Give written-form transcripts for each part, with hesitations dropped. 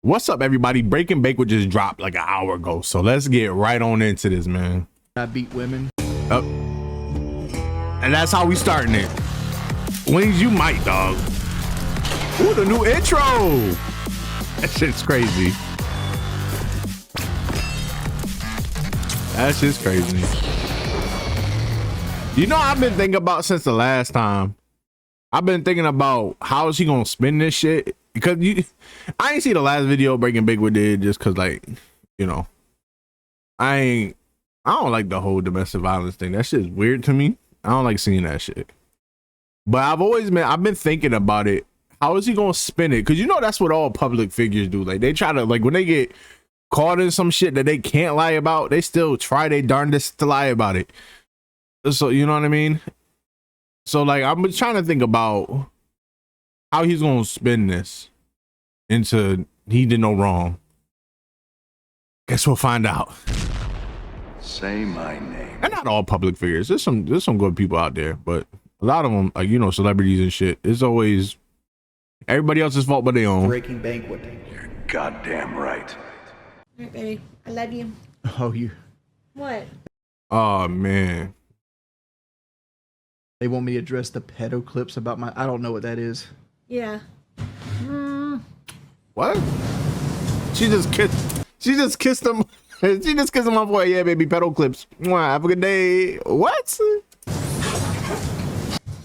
What's up, everybody? Breaking Bake just dropped like an hour ago, so let's get right on into this, man. I beat women. Up. And that's how we starting it. Wings, you might, dog. Ooh, the new intro. That shit's crazy. That's just crazy. You know, I've been thinking about since the last time. I've been thinking about how is he gonna spin this shit, because I ain't see the last video Breaking Big did, just cause, like, you know, I don't like the whole domestic violence thing. That shit's weird to me. I don't like seeing that shit. But I've been thinking about it. How is he gonna spin it? Cause you know that's what all public figures do. Like, they try to, like, when they get caught in some shit that they can't lie about, they still try their darndest to lie about it. So you know what I mean? So, like, I'm trying to think about how he's gonna spin this into he did no wrong. Guess we'll find out. Say my name. And not all public figures. There's some good people out there, but a lot of them, like, you know, celebrities and shit. It's always everybody else's fault but their own. Breaking banquet. You're goddamn right. All right, baby. I love you. Oh, you. What? Oh man. They want me to address the pedo clips about my. I don't know what that is. Yeah. What? She just kissed him. She just kissed him off. Boy, yeah, baby. Pedal clips. Mwah, have a good day. What?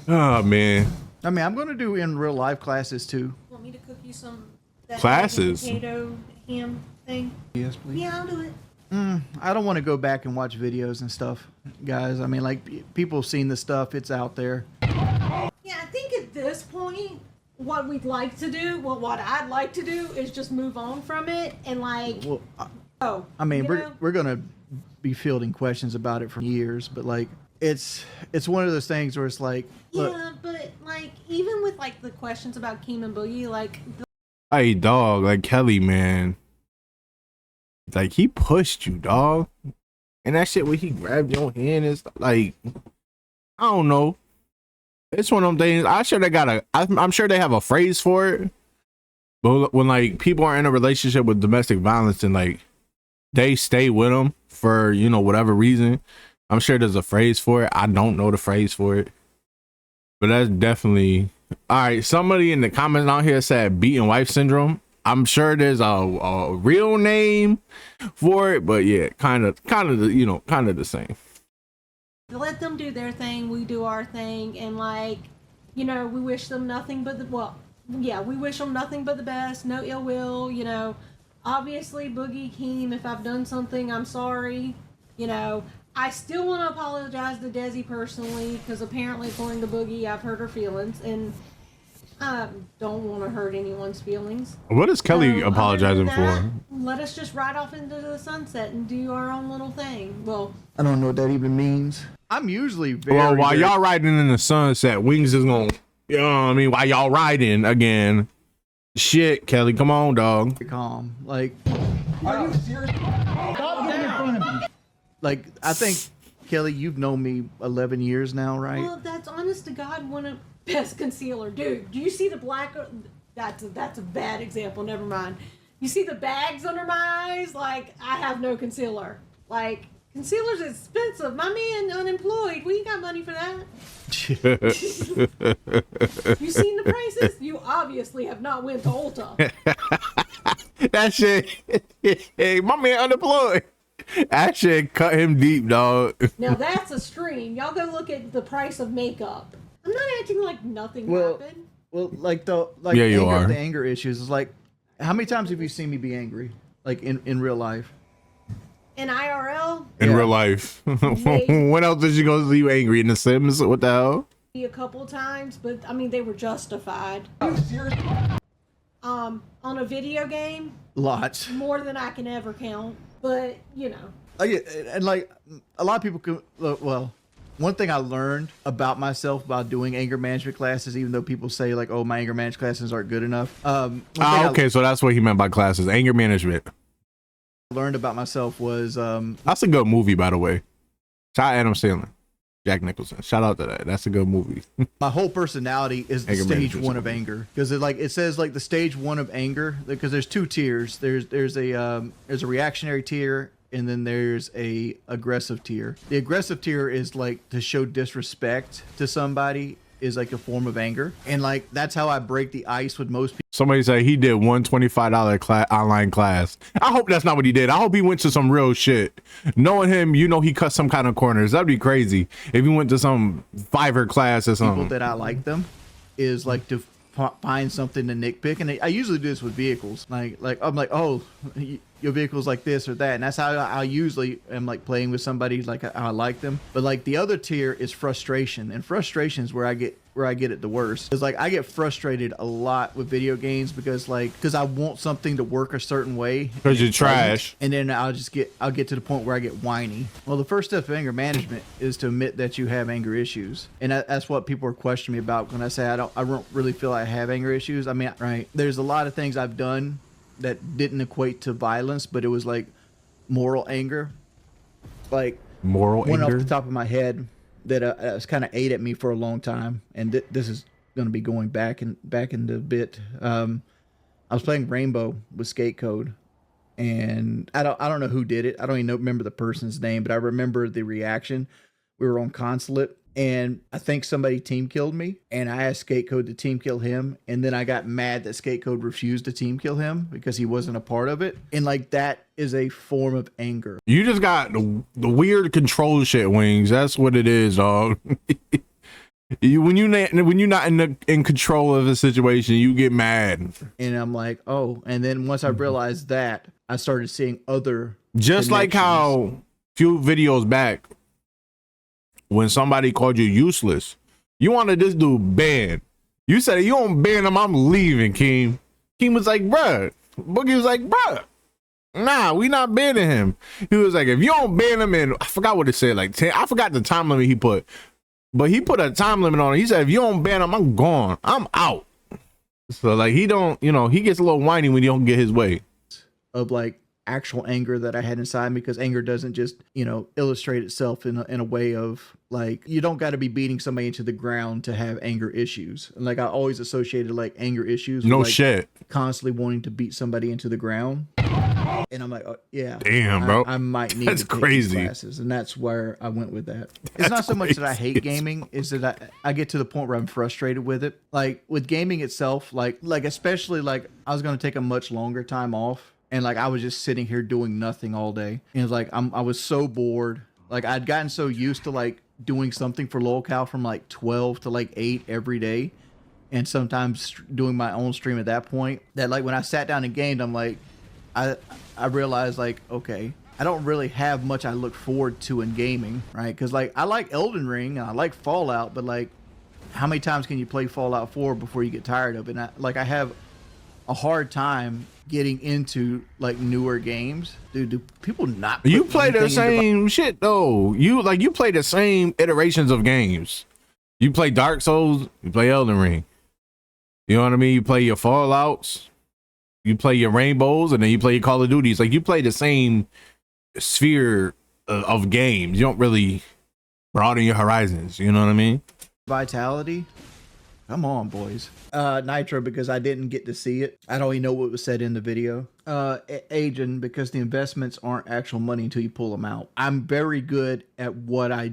Oh man. I mean, I'm gonna do in real life classes too. Want me to cook you some that Classes? potato ham thing? Yes, please. Yeah, I'll do it. I don't want to go back and watch videos and stuff, guys. I mean, like, people have seen the stuff. It's out there. Yeah, I think at this point, what we'd like to do, well, what I'd like to do is just move on from it and, like, Well, I mean, we're gonna be fielding questions about it for years, but, like, it's one of those things where it's like, look, yeah, but, like, even with, like, the questions about Keem and Boogie, like, Hey, dog, like, Kelly, man. Like, he pushed you, dog. And that shit where he grabbed your hand is like, I don't know. It's one of them things. I'm sure they have a phrase for it. But when, like, people are in a relationship with domestic violence and, like, they stay with them for, you know, whatever reason, I'm sure there's a phrase for it. I don't know the phrase for it. But that's definitely... All right, somebody in the comments out here said beaten wife syndrome. I'm sure there's a real name for it, but yeah, kind of the same. let them do their thing, we do our thing, and, like, you know, we wish them nothing but we wish them nothing but the best, no ill will, you know. Obviously, Boogie, Keem, if I've done something, I'm sorry, you know. I still want to apologize to Desi personally, because apparently, according to Boogie, I've hurt her feelings, and I don't want to hurt anyone's feelings. What is Kelly apologizing for? Let us just ride off into the sunset and do our own little thing. Well, I don't know what that even means. I'm usually very... Well, while y'all riding in the sunset, Wings is gonna, you know what I mean? While y'all riding again. Shit, Kelly, come on, dog. calm. Like, Are you serious? Stop getting in front of me. like, I think, Kelly, you've known me 11 years now, right? well, that's honest to God one of best concealer, dude. Do you see the black? That's a bad example. Never mind. You see the bags under my eyes? Like, I have no concealer. Like, concealer's expensive. My man unemployed. We ain't got money for that. You seen the prices? You obviously have not went to Ulta. That shit, hey, my man unemployed. That shit cut him deep, dog. Now that's a stream. Y'all go look at the price of makeup. I'm not acting like nothing happened. Well, like the Yeah, you are. the anger issues is like, how many times have you seen me be angry, like in real life? In IRL, In Yeah. real life. When else did you go see you angry in The Sims? What the hell? a couple times, but I mean they were justified. Are you serious? On a video game, Lots. more than I can ever count. But you know, Yeah, and like a lot of people could. Well, one thing I learned about myself by doing anger management classes, even though people say like, "Oh, my anger management classes aren't good enough." Okay, so that's what he meant by classes. Anger management. I learned about myself was That's a good movie, by the way. Shout out Adam Sandler. Jack Nicholson. Shout out to that. That's a good movie. My whole personality is the Anger stage management's one of okay. anger, because it says like the stage one of anger, because there's two tiers. There's a reactionary tier, and then there's a aggressive tier. The aggressive tier is like to show disrespect to somebody is like a form of anger, and like that's how I break the ice with most people. Somebody said he did one $25 online class. I hope that's not what he did. I hope he went to some real shit. Knowing him, you know, he cut some kind of corners. That'd be crazy if he went to some Fiverr class or something. People that I like them is like to find something to nitpick, and I usually do this with vehicles. Like I'm like, oh, your vehicle's like this or that, and that's how I usually am like playing with somebody, like how I like them. But like the other tier is frustration, and frustration is where I get it the worst. It's like I get frustrated a lot with video games because I want something to work a certain way. Because you're trash. And then I'll get to the point where I get whiny. Well, the first step of anger management is to admit that you have anger issues, and that's what people are questioning me about when I say I don't really feel I have anger issues. I mean, right? There's a lot of things I've done that didn't equate to violence, but it was like moral anger. Like Moral one anger? off the top of my head that has kind of ate at me for a long time, and this is going to be going back in the bit. I was playing Rainbow with Skate Code, and I don't know who did it. I don't even remember the person's name, but I remember the reaction. We were on Consulate, and I think somebody team killed me, and I asked Skate Code to team kill him, and then I got mad that Skate Code refused to team kill him because he wasn't a part of it, and like that is a form of anger. You just got the weird control shit, Wings. That's what it is, dog. When you're not in control of the situation, you get mad. And I'm like, oh, and then once I realized that, I started seeing other Just like how few videos back, when somebody called you useless, you wanted this dude banned. You said, you don't ban him, I'm leaving, Keem. Keem was like, bruh. Boogie was like, bruh. Nah, we not banning him. He was like, if you don't ban him in, I forgot what it said, like 10, I forgot the time limit he put. But he put a time limit on it. He said, if you don't ban him, I'm gone. I'm out. So like he don't, he gets a little whiny when he don't get his way. Of like actual anger that I had inside me, because anger doesn't just, illustrate itself in a way of like, you don't got to be beating somebody into the ground to have anger issues. And like I always associated like anger issues with, No like, shit. constantly wanting to beat somebody into the ground. And I'm like, oh, yeah, Damn, bro. I might need That's to take crazy. these classes, and that's where I went with that. It's That's not so much that I hate crazy. gaming; is that I get to the point where I'm frustrated with it. Like with gaming itself, like especially like I was gonna take a much longer time off, and like I was just sitting here doing nothing all day, and it's like I was so bored. Like I'd gotten so used to like doing something for locale from like 12 to like 8 every day, and sometimes doing my own stream at that point, that like when I sat down and gamed, I'm like, I realized like, okay, I don't really have much I look forward to in gaming, right? Because like I like Elden Ring and I like Fallout, but like how many times can you play Fallout 4 before you get tired of it? And I have a hard time getting into like newer games. Dude, do people not put You play the anything into same shit though. You play the same iterations of games. You play Dark Souls, you play Elden Ring. You know what I mean? You play your Fallouts, you play your Rainbows, and then you play your Call of Duties. Like you play the same sphere of games. You don't really broaden your horizons. You know what I mean? Vitality? Come on, boys. Nitro, because I didn't get to see it. I don't even know what was said in the video. Agent, because the investments aren't actual money until you pull them out. I'm very good at what I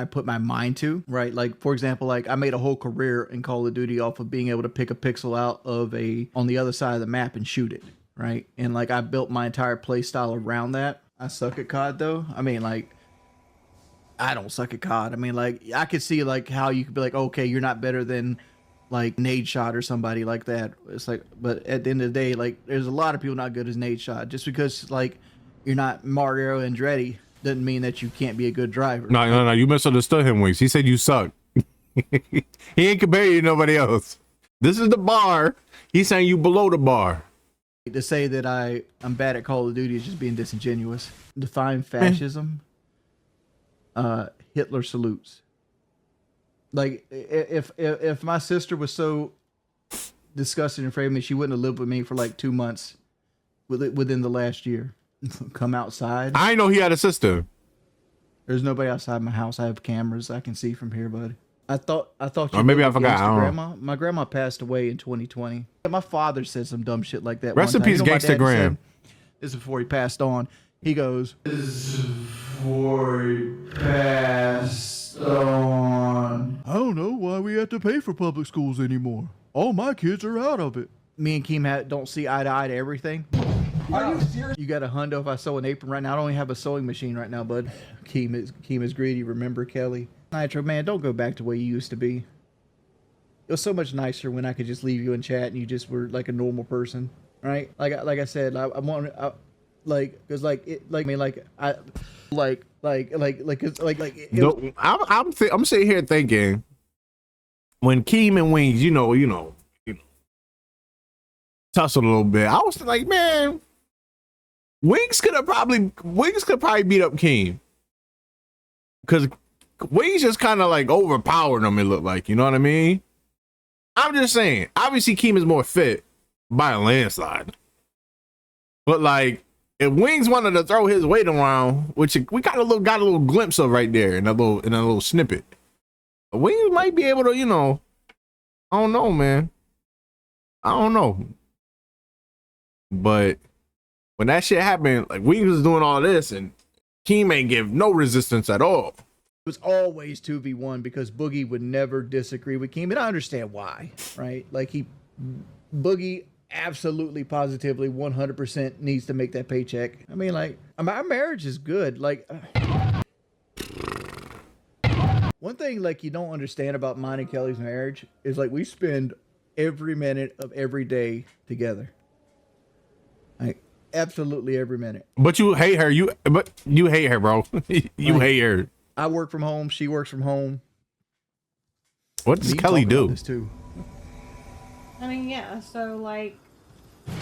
put my mind to, right? Like, for example, like I made a whole career in Call of Duty off of being able to pick a pixel out of on the other side of the map and shoot it, right? And like I built my entire play style around that. I suck at COD though. I mean, like, I don't suck at COD. I mean, like, I could see like how you could be like, okay, you're not better than like Nade Shot or somebody like that. It's like, but at the end of the day, like, there's a lot of people not good as Nade Shot. Just because like you're not Mario Andretti doesn't mean that you can't be a good driver. No. You misunderstood him, Wings. He said you suck. He ain't comparing you to nobody else. This is the bar. He's saying you below the bar. To say that I'm bad at Call of Duty is just being disingenuous. Define fascism. Hitler salutes. Like if my sister was so disgusted and afraid of me, she wouldn't have lived with me for like 2 months within the last year. Come outside. I know he had a sister. There's nobody outside my house. I have cameras I can see from here, bud. I thought you Or maybe were I forgot. against I your don't know. grandma. My grandma passed away in 2020. My father said some dumb shit like that. Rest one in time. peace, You know what my Gangsta dad Graham. said? This is before he passed on. He goes, "This is before he passed on. I don't know why we have to pay for public schools anymore. All my kids are out of it." Me and Keem don't see eye to eye to everything. Are you serious? You got a hundo if I sew an apron right now. I don't even have a sewing machine right now, bud. Keem is greedy. Remember, Kelly? Nitro, man, don't go back to the way you used to be. It was so much nicer when I could just leave you in chat and you just were like a normal person, right? Like I said, I want, cause I'm sitting here thinking when Keem and Wings, you know, tussle a little bit. I was like, man, Wings could probably beat up Keem because Wings just kind of like overpowered him. It looked like, you know what I mean? I'm just saying. Obviously, Keem is more fit by a landslide, but like if Wings wanted to throw his weight around, which we got a little glimpse of right there in a little snippet, Wings might be able to, you know, I don't know, man. I don't know. But when that shit happened, like Wings was doing all this and Keem ain't give no resistance at all. it was always 2v1 because Boogie would never disagree with Keem, and I understand why, right? Like Boogie absolutely, positively, 100% needs to make that paycheck. I mean, like, our marriage is good. Like, one thing like you don't understand about mine and Kelly's marriage is like we spend every minute of every day together. Like absolutely every minute. But you hate her. You hate her, bro. You hate her. I work from home. She works from home. What does You Kelly talk about do? this too. I mean, yeah, so, like,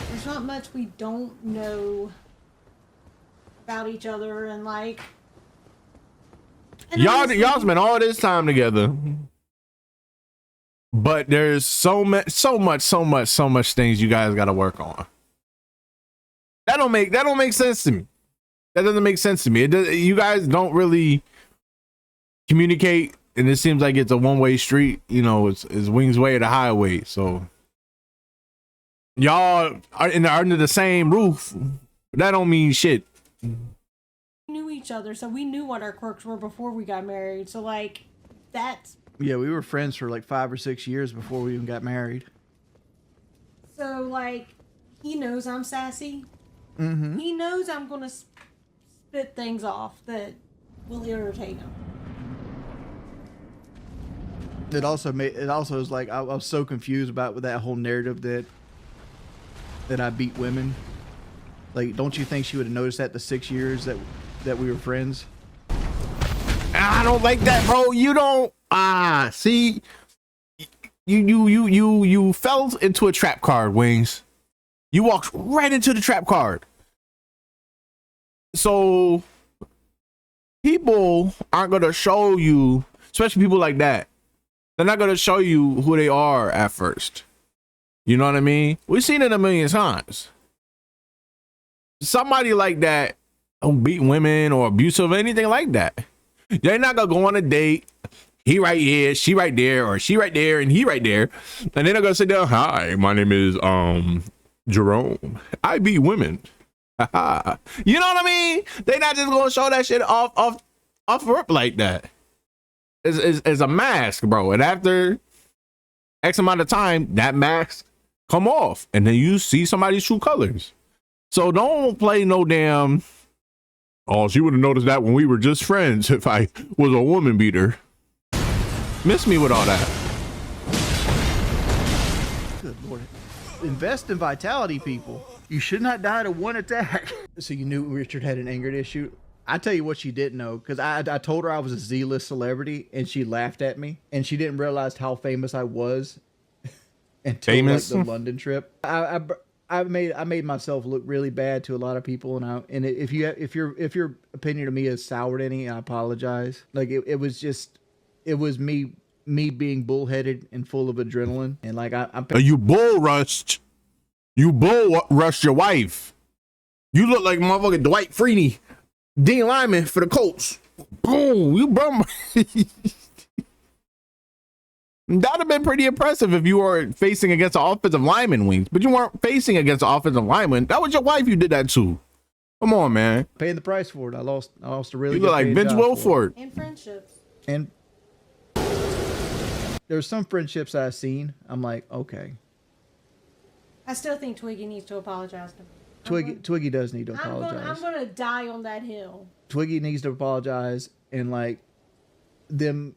there's not much we don't know about each other, and, like... And Y'all honestly, spent all this time together. But there's so much things you guys got to work on. That don't make sense to me. That doesn't make sense to me. You guys don't really communicate, and it seems like it's a one-way street. You know, it's Wings way or the highway. So y'all are under the same roof. But that don't mean shit. we knew each other, so we knew what our quirks were before we got married. So, like, that's... Yeah, we were friends for like 5 or 6 years before we even got married. So, like, he knows I'm sassy. Mm-hmm. He knows I'm gonna spit things off that will irritate him. It also is like I was so confused about with that whole narrative that I beat women. Like, don't you think she would have noticed that the 6 years that we were friends? I don't like that, bro. You don't. See, you fell into a trap card, Wings. You walked right into the trap card. So people aren't gonna show you, especially people like that. They're not gonna show you who they are at first. You know what I mean? We've seen it a million times. Somebody like that who beat women or abusive, anything like that, they're not gonna go on a date. He right here, she right there, or she right there, and he right there, and then they're gonna sit down. Hi, my name is Jerome. I beat women. You know what I mean? They're not just gonna show that shit off rip like that. It's a mask, bro. And after X amount of time, that mask come off, and then you see somebody's true colors. So don't play no damn. Oh, she would have noticed that when we were just friends if I was a woman beater. Miss me with all that. Good Lord. Invest in vitality, people. You should not die to one attack. So you knew Richard had an anger issue? I tell you what she didn't know, because I told her I was a Z-list celebrity, and she laughed at me, and she didn't realize how famous I was until Famous? like the London trip. I made myself look really bad to a lot of people, and if your opinion of me is soured any, I apologize. Like it was me being bullheaded and full of adrenaline, and like I'm You bull rushed. You bull rushed your wife. You look like motherfucking Dwight Freeney, Dean Lyman for the Colts. boom, you bro. That'd have been pretty impressive if you were facing against an offensive lineman, Wings, but you weren't facing against an offensive lineman. That was your wife you did that to. Come on, man. Paying the price for it. I lost a really You good look like paying Vince job Wilfork. And friendships. And there's some friendships I've seen. I'm like, okay. I still think Twiggy needs to apologize to me. Twiggy does need to I'm apologize. gonna die on that hill. Twiggy needs to apologize, and like them.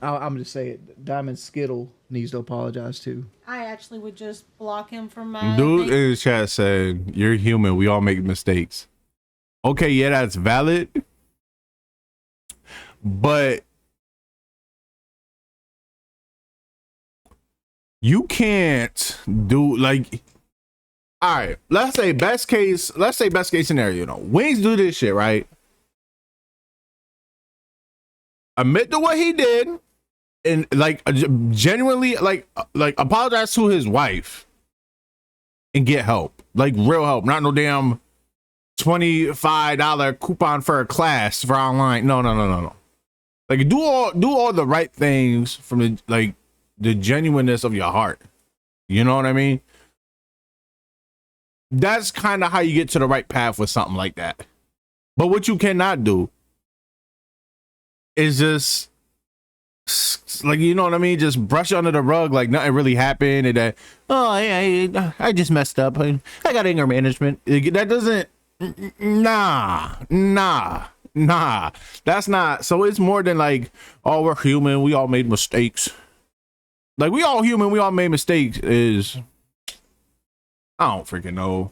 I'm just say it. Diamond Skittle needs to apologize too. I actually would just block him from my Dude in the chat said, "You're human. We all make mistakes." Okay, yeah, that's valid, but you can't do like. All right, let's say best case scenario. You know, Wings do this shit, right? Admit to what he did, and like genuinely, like apologize to his wife, and get help, like real help, not no damn $25 coupon for a class for online. No. Like do all the right things from the genuineness of your heart. You know what I mean? That's kind of how you get to the right path with something like that. But what you cannot do is just like, you know what I mean? Just brush under the rug like nothing really happened, and that, oh yeah, I just messed up. I got anger management. That doesn't. Nah. That's not. So it's more than like, oh, we're human. We all made mistakes. Like we all human. We all made mistakes. Is I don't freaking know.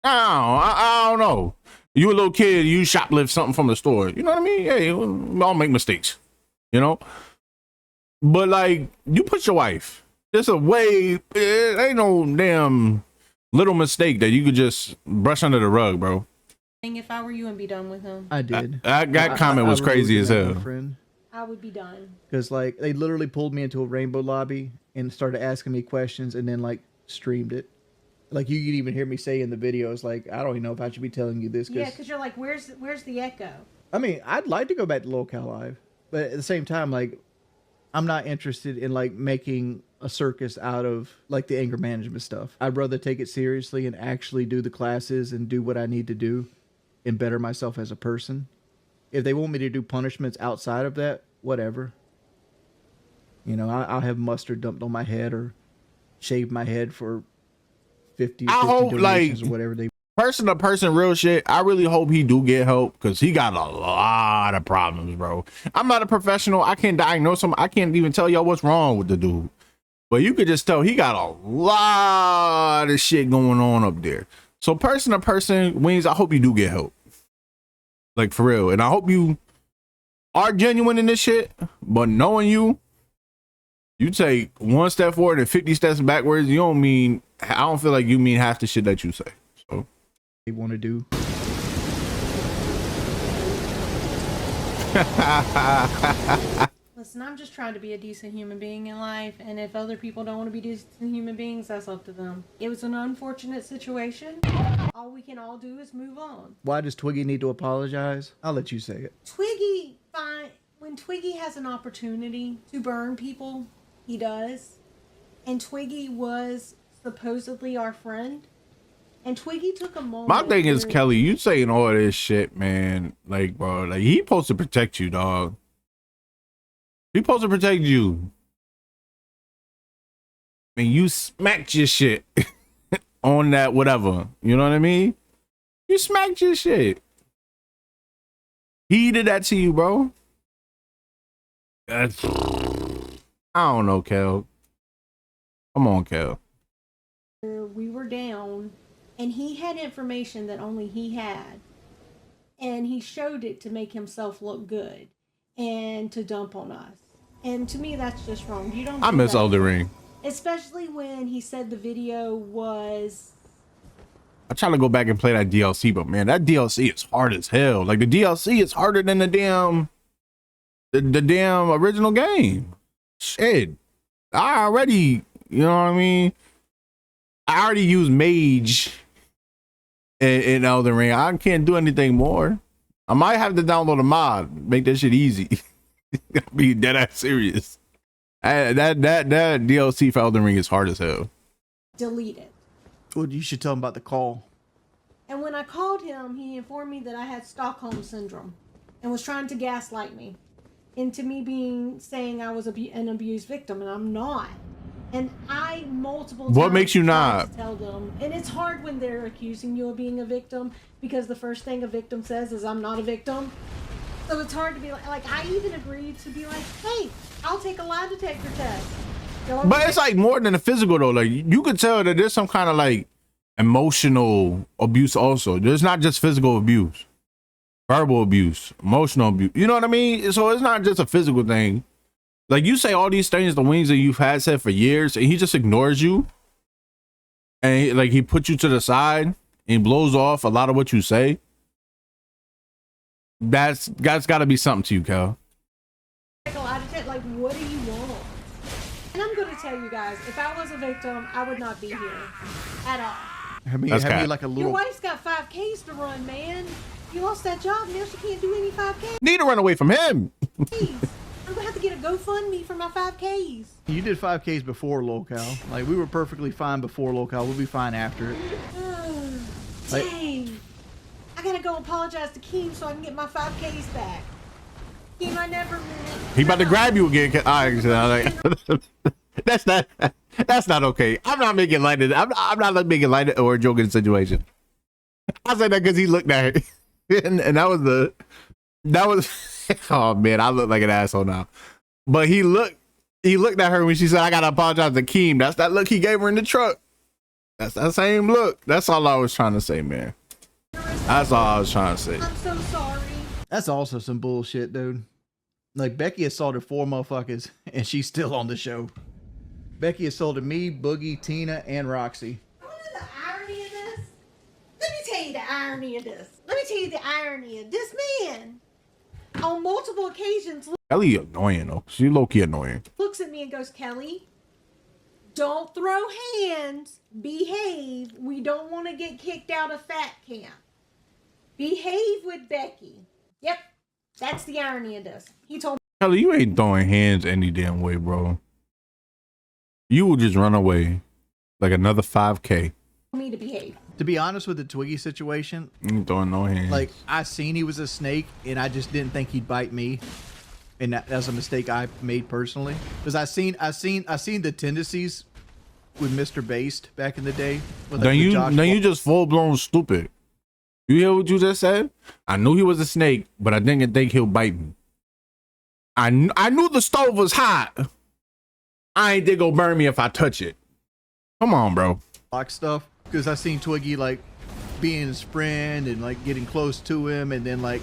I don't know. You a little kid, you shoplift something from the store. You know what I mean? Hey, we all make mistakes. You know? But like, you put your wife. There's a way, it ain't no damn little mistake that you could just brush under the rug, bro. If I were you and be done with him, I did. That comment was crazy as hell. I would be done. Because like they literally pulled me into a rainbow lobby and started asking me questions, and then like streamed it. Like you could even hear me say in the videos, like, I don't even know if I should be telling you this. Yeah, because you're like, where's the echo? I mean, I'd like to go back to Locale Live, but at the same time, like, I'm not interested in like making a circus out of like the anger management stuff. I'd rather take it seriously and actually do the classes and do what I need to do and better myself as a person. If they want me to do punishments outside of that, whatever. You know, I'll have mustard dumped on my head or shave my head for 50 donations or whatever they. Person to person, real shit. I really hope he do get help because he got a lot of problems, bro. I'm not a professional. I can't diagnose him. I can't even tell y'all what's wrong with the dude. But you could just tell he got a lot of shit going on up there. So person to person, Wings, I hope you do get help. Like for real. And I hope you are genuine in this shit. But knowing you take one step forward and 50 steps backwards. I don't feel like you mean half the shit that you say. So they want to do. Listen, I'm just trying to be a decent human being in life, and if other people don't want to be decent human beings, that's up to them. It was an unfortunate situation. All we can all do is move on. Why does Twiggy need to apologize? I'll let you say it. Twiggy, fine. When Twiggy has an opportunity to burn people, he does. And Twiggy was supposedly our friend. And Twiggy took a moment. My thing is, Kelly, you saying all this shit, man. Like, bro, like he supposed to protect you, dog. He supposed to protect you. And you smacked your shit on that whatever. You know what I mean? You smacked your shit. He did that to you, bro. I don't know, Kel. Come on, Kel. We were down, and he had information that only he had. And he showed it to make himself look good and to dump on us. And to me, that's just wrong. You don't. I miss Elden Ring. Especially when he said the video was. I try to go back and play that DLC, but man, that DLC is hard as hell. Like the DLC is harder than the damn original game. Shit. I already, you know what I mean? I already used Mage in Elden Ring. I can't do anything more. I might have to download a mod, make that shit easy. Be dead ass serious. That DLC for Elden Ring is hard as hell. Delete it. Well, you should tell him about the call. And when I called him, he informed me that I had Stockholm syndrome and was trying to gaslight me into me saying I was an abused victim, and I'm not. And I multiple times What makes you tried not? to tell them, and it's hard when they're accusing you of being a victim, because the first thing a victim says is I'm not a victim. So it's hard to be like I even agreed to be like, hey, I'll take a lie detector test. But it's like more than a physical though. Like you could tell that there's some kind of like emotional abuse also. There's not just physical abuse, verbal abuse, emotional abuse. You know what I mean? So it's not just a physical thing. Like you say all these things, the wings that you've had said for years, and he just ignores you. And he puts you to the side and he blows off a lot of what you say. That's gotta be something to you, Cal. Like, what do you want? And I'm going to tell you guys, if I was a victim, I would not be here at all. I mean, That's have you cat. like a Your little? wife's got 5Ks to run, man. You lost that job, now she can't do any 5Ks. Need to run away from him. I'm going to have to get a GoFundMe for my 5Ks. You did 5Ks before locale. Like we were perfectly fine before locale. We'll be fine after it. Like- Dang. I got to go apologize to Keem so I can get my 5Ks back. Keem, I never meant. He about to grab you again. That's not okay. I'm not making light of it. I'm not making light or joking situation. I said that because he looked at her, and that was oh man, I look like an asshole now. But he looked at her when she said, "I gotta apologize to Keem." That's that look he gave her in the truck. That's that same look. That's all I was trying to say, man. That's all I was trying to say. I'm so sorry. That's also some bullshit, dude. Like Becky assaulted 4 motherfuckers, and she's still on the show. Becky assaulted me, Boogie, Tina, and Roxy. You want to know the irony of this? Let me tell you the irony of this. Let me tell you the irony of this man. On multiple occasions, Kelly annoying though. She low key annoying. looks at me and goes, Kelly, don't throw hands. Behave. We don't want to get kicked out of fat camp. Behave with Becky. Yep. That's the irony of this. He told Kelly, you ain't throwing hands any damn way, bro. You will just run away like another 5K. me to behave. To be honest with the Twiggy situation, You ain't throwing no hands. like I seen he was a snake, and I just didn't think he'd bite me, and that's a mistake I made personally. Because I seen the tendencies with Mr. Based back in the day. With, like, then you just full blown stupid. You hear what you just said? I knew he was a snake, but I didn't think he'll bite me. I knew the stove was hot. I ain't think it'll burn me if I touch it. Come on, bro. Lock stuff. Because I seen Twiggy like being his friend and like getting close to him, and then like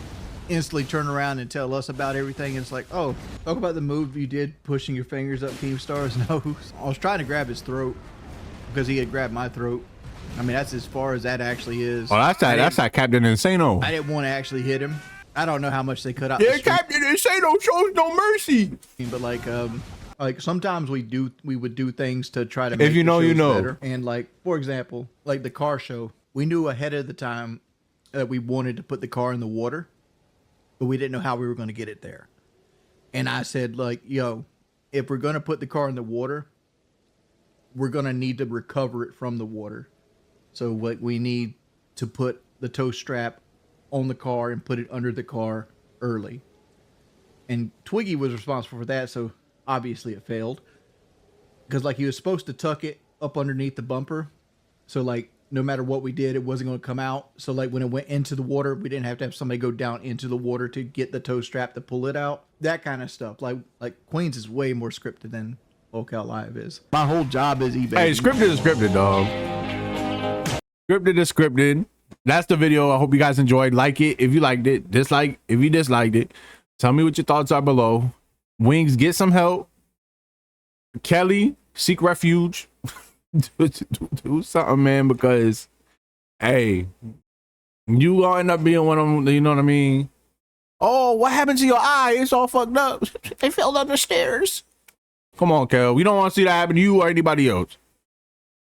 instantly turn around and tell us about everything. And it's like, oh, talk about the move you did pushing your fingers up Keemstar's nose. I was trying to grab his throat because he had grabbed my throat. I mean, that's as far as that actually is. Oh, that's that Captain Insano. I didn't want to actually hit him. I don't know how much they cut out. Yeah, the stream, Captain Insano shows no mercy. but like sometimes we would do things to try to make If you the know, you shows know. better. And like, for example, like the car show, we knew ahead of the time that we wanted to put the car in the water, but we didn't know how we were going to get it there. And I said, like, yo, if we're going to put the car in the water, we're going to need to recover it from the water. So what we need to put the tow strap on the car and put it under the car early. And Twiggy was responsible for that, so obviously it failed. Because like he was supposed to tuck it up underneath the bumper. So like no matter what we did, it wasn't going to come out. So like when it went into the water, we didn't have to have somebody go down into the water to get the tow strap to pull it out. That kind of stuff. Like Queens is way more scripted than Locale Live is. My whole job is eBay. Hey, scripted is scripted, dog. Scripted is scripted. That's the video. I hope you guys enjoyed. Like it if you liked it. Dislike if you disliked it. Tell me what your thoughts are below. Wings, get some help. Kelly, seek refuge. do something, man, because hey, you gonna end up being one of them. You know what I mean? Oh, what happened to your eye? It's all fucked up. It fell down the stairs. Come on, Kel. We don't want to see that happen to you or anybody else.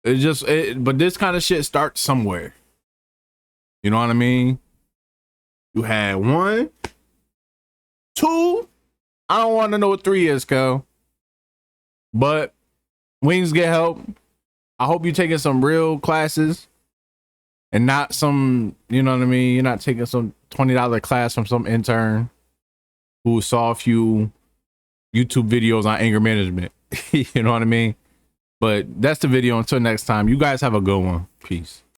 It's just, but this kind of shit starts somewhere. You know what I mean? You had 1, 2. I don't want to know what 3 is, Kel. But wings get help. I hope you're taking some real classes and not some, you know what I mean? You're not taking some $20 class from some intern who saw a few YouTube videos on anger management. You know what I mean? But that's the video. Until next time, you guys have a good one. Peace.